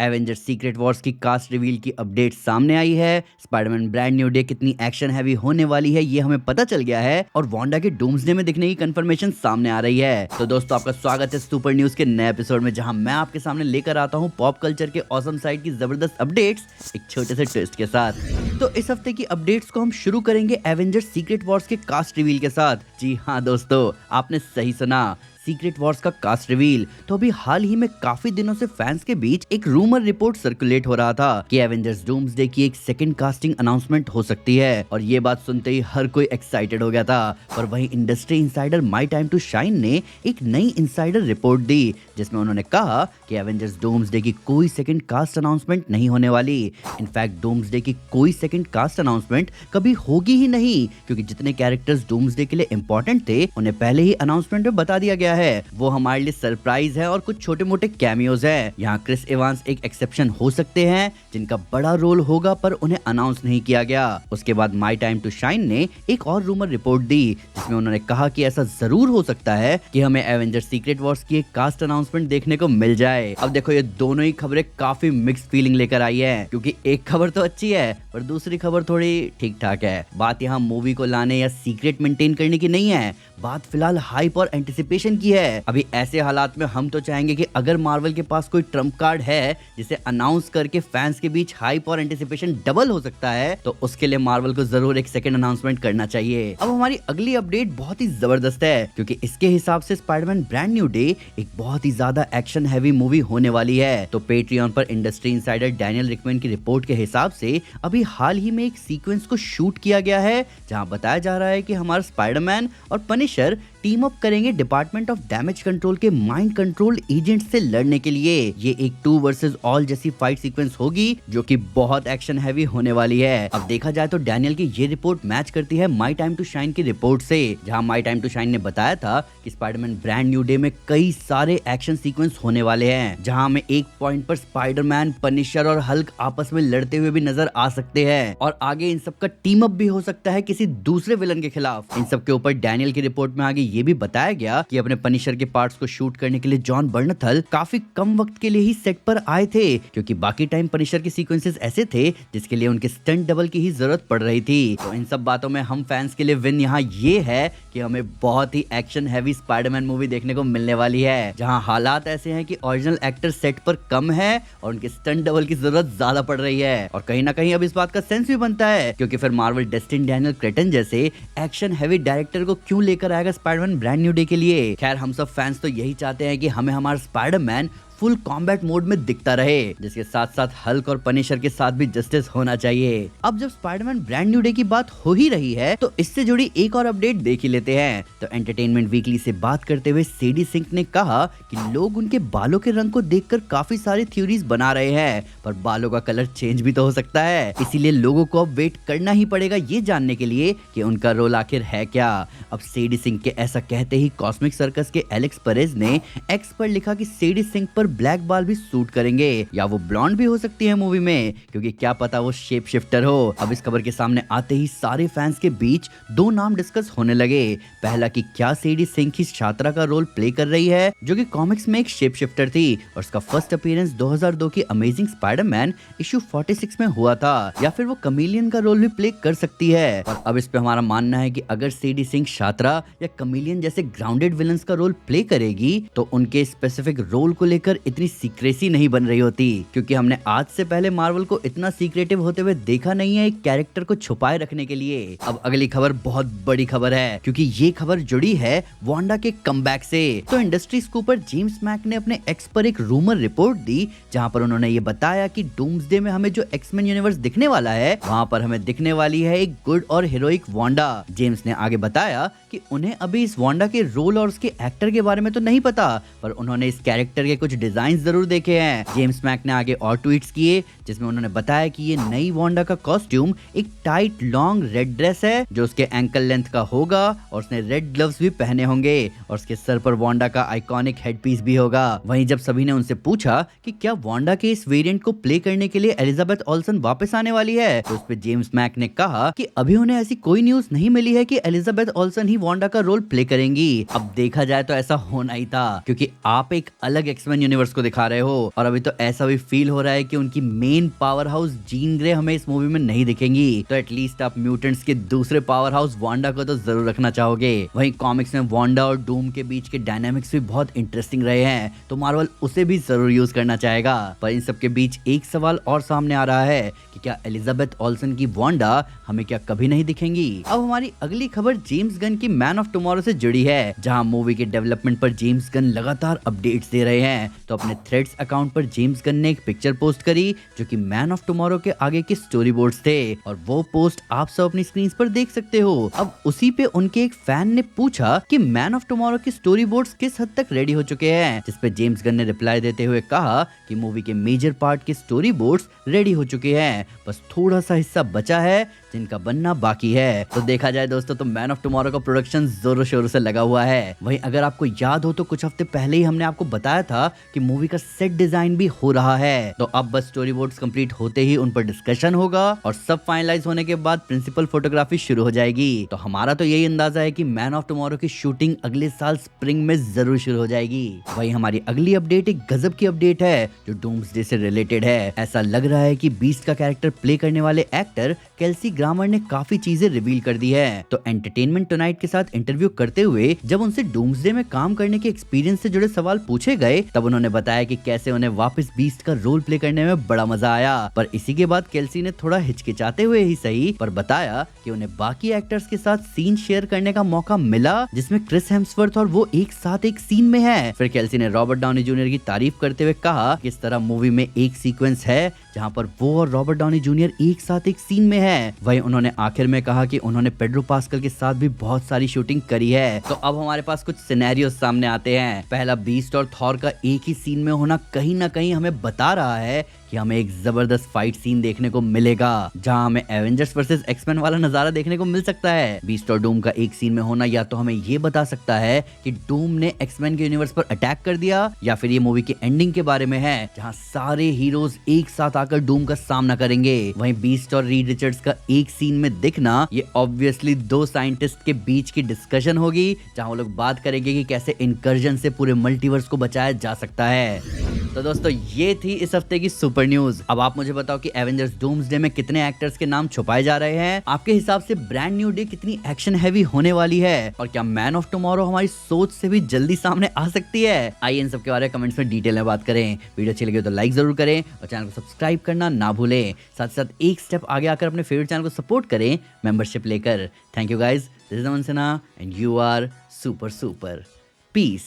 Avengers secret Wars की cast reveal की update सामने आई है। स्पाइडरमैन ब्रांड न्यू डे कितनी एक्शन हैवी होने वाली है ये हमें पता चल गया है और वांडा के डूम्सडे में दिखने की कंफर्मेशन सामने आ रही है। तो दोस्तों आपका स्वागत है सुपर न्यूज के नए एपिसोड में, जहां मैं आपके सामने लेकर आता हूं पॉप कल्चर के ऑसम साइड की जबरदस्त अपडेट्स एक छोटे से ट्विस्ट के साथ। तो इस हफ्ते की अपडेट्स को हम शुरू करेंगे एवेंजर्स सीक्रेट वॉर्स के कास्ट रिवील के साथ। जी हाँ दोस्तों, आपने सही सुना, सीक्रेट वॉर्स का कास्ट रिवील। तो अभी हाल ही में काफी दिनों से फैंस के बीच एक रूमर रिपोर्ट सर्कुलेट हो रहा था कि एवेंजर्स डूम्सडे की एक सेकंड कास्टिंग अनाउंसमेंट हो सकती है, और ये बात सुनते ही हर कोई एक्साइटेड हो गया था। पर वहीं industry insider my time to shine ने एक नई इंसाइडर रिपोर्ट दी, जिसमें उन्होंने कहा कि एवेंजर्स डूम्सडे की कोई सेकंड कास्ट अनाउंसमेंट नहीं होने वाली। इनफैक्ट डूम्सडे की कोई सेकंड कास्ट अनाउंसमेंट कभी होगी ही नहीं, क्योंकि जितने कैरेक्टर्स डूम्सडे के लिए इंपॉर्टेंट थे उन्हें पहले ही अनाउंसमेंट में बता दिया गया है। वो हमारे लिए सरप्राइज है और कुछ छोटे मोटे कैमियोज हैं। यहाँ क्रिस एवांस एक एक्सेप्शन हो सकते हैं जिनका बड़ा रोल होगा, पर उन्हें अनाउंस नहीं किया गया। उसके बाद माई टाइम टू शाइन ने एक और रूमर रिपोर्ट दी, जिसमें उन्होंने कहा कि ऐसा जरूर हो सकता है कि हमें एवेंजर्स सीक्रेट वॉर्स की एक कास्ट अनाउंसमेंट देखने को मिल जाए। अब देखो, ये दोनों ही खबरें काफी मिक्स्ड फीलिंग लेकर आई है, क्योंकि एक खबर तो अच्छी है पर दूसरी खबर थोड़ी ठीक ठाक है। बात यहाँ मूवी को लाने या सीक्रेट मेंटेन करने की नहीं है, बात फिलहाल हाइप और एंटिसिपेशन की है। अभी ऐसे हालात में हम तो चाहेंगे कि अगर मार्वल के पास कोई ट्रम्प कार्ड है जिसे अनाउंस करके फैंस के बीच हाइप और एंटिसिपेशन डबल हो सकता है, तो उसके लिए मार्वल को जरूर एक सेकंड अनाउंसमेंट करना चाहिए। अब हमारी अगली अपडेट बहुत ही जबरदस्त है, क्योंकि इसके हिसाब से स्पाइडरमैन ब्रांड न्यू डे एक बहुत ही ज्यादा एक्शन हैवी मूवी होने वाली है। तो पेट्रियन पर इंडस्ट्री इंसाइडर डैनियल रिकमैन की रिपोर्ट के हिसाब से अभी हाल ही में एक सीक्वेंस को शूट किया गया है, जहां बताया जा रहा है कि हमारा स्पाइडरमैन और पनिशर टीम अप करेंगे डिपार्टमेंट ऑफ डैमेज कंट्रोल के माइंड कंट्रोल एजेंट से लड़ने के लिए। ये एक 2 वर्सेस ऑल जैसी फाइट सीक्वेंस होगी, जो कि बहुत एक्शन हैवी होने वाली है। अब देखा जाए तो डैनियल की ये रिपोर्ट मैच करती है माई टाइम टू शाइन की रिपोर्ट से, जहां माई टाइम टू शाइन ने बताया था कि स्पाइडरमैन ब्रांड न्यू डे में कई सारे एक्शन सीक्वेंस होने वाले हैं, जहां हमें एक पॉइंट पर स्पाइडरमैन, पनिशर और हल्क आपस में लड़ते हुए भी नजर आ सकते हैं, और आगे इन सब का टीम अप भी हो सकता है किसी दूसरे विलन के खिलाफ। इन सब के ऊपर डैनियल की रिपोर्ट में आगे ये भी बताया गया कि अपने पनिशर के पार्ट्स को शूट करने के लिए जॉन बर्नथल काफी कम वक्त के लिए ही सेट पर आए थे, क्योंकि बाकी टाइम पनिशर के सीक्वेंसेस ऐसे थे जिसके लिए उनके स्टंट डबल की ही जरूरत पड़ रही थी। तो इन सब बातों में हम फैंस के लिए विन यहाँ ये है कि हमें बहुत ही एक्शन हैवी स्पाइडरमैन मूवी देखने को मिलने वाली है, जहां हालात ऐसे हैं कि ओरिजिनल एक्टर सेट पर कम है और उनके स्टंट डबल की जरूरत ज्यादा पड़ रही है। और कहीं ना कहीं अब इस बात का सेंस भी बनता है, क्योंकि फिर मार्वल डेस्टिन डैनियल क्रेटन जैसे एक्शन हैवी डायरेक्टर को क्यों लेकर आएगा स्पाइडरमैन ब्रांड न्यू डे के लिए। खैर, हम सब फैंस तो यही चाहते हैं कि हमें हमारा स्पाइडरमैन फुल कॉम्बैट मोड में दिखता रहे, जिसके साथ साथ हल्क और पनिशर के साथ भी जस्टिस होना चाहिए। अब जब स्पाइडरमैन ब्रांड न्यू डे की बात हो ही रही है, तो इससे जुड़ी एक और अपडेट देख ही लेते हैं। तो एंटरटेनमेंट वीकली से बात करते हुए सेडी सिंक ने कहा कि लोग उनके बालों के रंग को देखकर काफी सारी थ्योरीज बना रहे हैं, पर बालों का कलर चेंज भी तो हो सकता है, इसीलिए लोगों को अब वेट करना ही पड़ेगा ये जानने के लिए कि उनका रोल आखिर है क्या। अब सेडी सिंक के ऐसा कहते ही कॉस्मिक सर्कस के एलेक्स परेज ने एक्स पर लिखा कि सेडी सिंक पर ब्लैक बाल भी सूट करेंगे, या वो ब्लॉन्ड भी हो सकती है मूवी में, क्योंकि क्या पता वो शेप शिफ्टर हो। अब इस खबर के सामने आते ही सारे फैंस के बीच 2 नाम डिस्कस होने लगे। पहला कि क्या सेडी सिंक ही छात्रा का रोल प्ले कर रही है, जो कि कॉमिक्स में एक शेप शिफ्टर थी और उसका फर्स्ट अपीयरेंस 2002 की अमेजिंग स्पाइडरमैन इशू 46 में हुआ था, या फिर वो कमीलियन का रोल भी प्ले कर सकती है। और अब इस पे हमारा मानना है कि अगर सेडी सिंह छात्रा या कमीलियन जैसे ग्राउंडेड विलन्स का रोल प्ले करेगी, तो उनके स्पेसिफिक रोल को लेकर इतनी सीक्रेसी नहीं बन रही होती, क्योंकि हमने आज से पहले मार्वल को इतना सीक्रेटिव होते हुए देखा नहीं है एक कैरेक्टर को छुपाए रखने के लिए। अब अगली खबर बहुत बड़ी खबर है, क्योंकि ये खबर जुड़ी है वांडा के कमबैक से। तो इंडस्ट्री स्कूपर जेम्स मैक ने अपने एक्स पर एक रूमर रिपोर्ट दी, जहां पर उन्होंने ये बताया कि डूम्सडे में हमें जो एक्समैन यूनिवर्स दिखने वाला है, वहां पर हमें दिखने वाली है एक गुड और हीरोइक वांडा। जेम्स ने आगे बताया कि उन्हें अभी इस वांडा के रोल और उसके एक्टर के बारे में तो नहीं पता, पर उन्होंने इस कैरेक्टर के कुछ डिजाइन जरूर देखे हैं। जेम्स मैक ने आगे और ट्वीट्स किए, जिसमें उन्होंने बताया कि ये नई वांडा का कॉस्ट्यूम एक टाइट लॉन्ग रेड ड्रेस है, जो उसके एंकल लेंथ का होगा, और उसने रेड ग्लव्स भी पहने होंगे, और उसके सर पर वांडा का आइकॉनिक हेडपीस भी होगा। वहीं जब सभी ने उनसे पूछा कि क्या वांडा के इस वेरिएंट को प्ले करने के लिए एलिजाबेथ ओल्सन वापस आने वाली है, तो उस पे जेम्स मैक ने कहा कि अभी उन्हें ऐसी कोई न्यूज नहीं मिली है कि एलिजाबेथ ओल्सन ही वांडा का रोल प्ले करेंगी। अब देखा जाए तो ऐसा होना ही था, क्योंकि आप एक अलग एक्समैन यूनिवर्स को दिखा रहे हो और अभी तो ऐसा भी फील हो रहा है कि उनकी main power house Jean Grey हमें इस मूवी में नहीं दिखेंगी। तो एटलीस्ट आप म्यूटेंट्स के दूसरे पावर हाउस वांडा को तो जरूर रखना चाहोगे। वहीं कॉमिक्स में वांडा और डूम के बीच के डायनामिक्स भी बहुत इंटरेस्टिंग रहे हैं, तो मार्वल उसे भी जरूर यूज करना चाहेगा। पर इन सब के बीच एक सवाल और सामने आ रहा है कि क्या एलिजाबेथ ओल्सन की वांडा हमें क्या कभी नहीं दिखेंगी। अब हमारी अगली खबर जेम्स गन की मैन ऑफ टुमारो से जुड़ी है, जहां मूवी के डेवलपमेंट पर जेम्स गन लगातार अपडेट्स दे रहे हैं। तो अपने थ्रेड्स अकाउंट पर जेम्स गन ने एक पिक्चर पोस्ट करी जो कि मैन ऑफ टुमारो के आगे के स्टोरी बोर्ड्स थे, और वो पोस्ट आप सब अपनी स्क्रीन पर देख सकते हो। अब उसी पे उनके एक फैन ने पूछा कि मैन ऑफ टुमारो के स्टोरी बोर्ड्स किस हद तक रेडी हो चुके हैं, जिसपे जेम्स गन ने रिप्लाई देते हुए कहा कि मूवी के मेजर पार्ट के स्टोरी बोर्ड्स रेडी हो चुके हैं, बस थोड़ा सा हिस्सा बचा है जिनका बनना बाकी है। तो देखा जाए दोस्तों तो मैन ऑफ टुमारो का प्रोडक्शन जोरों शोरों से लगा हुआ है। वहीं अगर आपको याद हो तो कुछ हफ्ते पहले ही हमने आपको बताया था कि मूवी का सेट डिजाइन भी हो रहा है। तो अब बस स्टोरी बोर्ड्स कंप्लीट होते ही उन पर डिस्कशन होगा और सब फाइनलाइज होने के बाद प्रिंसिपल फोटोग्राफी शुरू हो जाएगी। तो हमारा तो यही अंदाजा है कि मैन ऑफ टुमारो की शूटिंग अगले साल स्प्रिंग में जरूर शुरू हो जाएगी। वहीं हमारी अगली अपडेट एक गजब की अपडेट है जो डूम्सडे से रिलेटेड है। ऐसा लग रहा है कि बीस्ट का कैरेक्टर प्ले करने वाले एक्टर केल्सी ग्रामर ने काफी चीजें रिवील कर दी है। तो एंटरटेनमेंट टुनाइट के साथ इंटरव्यू करते हुए जब उनसे डूम्सडे में काम करने के एक्सपीरियंस से जुड़े सवाल पूछे गए, तब उन्होंने बताया कि कैसे उन्हें वापस बीस्ट का रोल प्ले करने में बड़ा मजा आया। पर इसी के बाद केल्सी ने थोड़ा हिचकिचाते हुए ही सही पर बताया कि उन्हें बाकी एक्टर्स के साथ सीन शेयर करने का मौका मिला जिसमें क्रिस हेम्सवर्थ और वो एक साथ एक सीन में है। फिर केल्सी ने रॉबर्ट डाउनी जूनियर की तारीफ करते हुए कहा कि इस तरह मूवी में एक सीक्वेंस है जहां पर वो और रॉबर्ट डाउनी जूनियर एक साथ एक सीन में है। वहीं उन्होंने आखिर में कहा कि उन्होंने पेड्रो पास्कल के साथ भी बहुत सारी शूटिंग करी है। तो अब हमारे पास कुछ सिनेरियो सामने आते हैं। पहला, बीस्ट और थॉर का एक ही सीन में होना कहीं ना कहीं हमें बता रहा है कि हमें एक जबरदस्त फाइट सीन देखने को मिलेगा, जहां हमें एवेंजर्स वर्सेस एक्समैन वाला नजारा देखने को मिल सकता है। बीस्ट और डूम का एक सीन में होना या तो हमें ये बता सकता है कि डूम ने एक्समैन के यूनिवर्स पर अटैक कर दिया, या फिर ये मूवी की एंडिंग के बारे में है जहां सारे हीरोज एक साथ आकर डूम का सामना करेंगे। वहीं बीस्ट और रीड रिचर्ड्स का एक सीन में दिखना ये ऑब्वियसली दो साइंटिस्ट के बीच की डिस्कशन होगी, जहां वो लोग बात करेंगे कि कैसे इनकर्जन से पूरे मल्टीवर्स को बचाया जा सकता है। तो दोस्तों ये थी इस हफ्ते की सुपर न्यूज। अब आप मुझे बताओ कि एवेंजर्स डूम्सडे में कितने एक्टर्स के नाम छुपाए जा रहे हैं। आपके हिसाब से ब्रांड न्यू डे कितनी एक्शन हैवी होने वाली है, और क्या मैन ऑफ टुमारो हमारी सोच से भी जल्दी सामने आ सकती है। आइए इन सब के बारे में कमेंट्स में डिटेल में बात करें। वीडियो अच्छी लगी तो लाइक जरूर करें और चैनल को सब्सक्राइब करना ना भूलें। साथ ही साथ एक स्टेप आगे आकर अपने फेवरेट चैनल को सपोर्ट करें मेंबरशिप लेकर। Thank you guys, this is Aman Sinha and you are super super. Piece.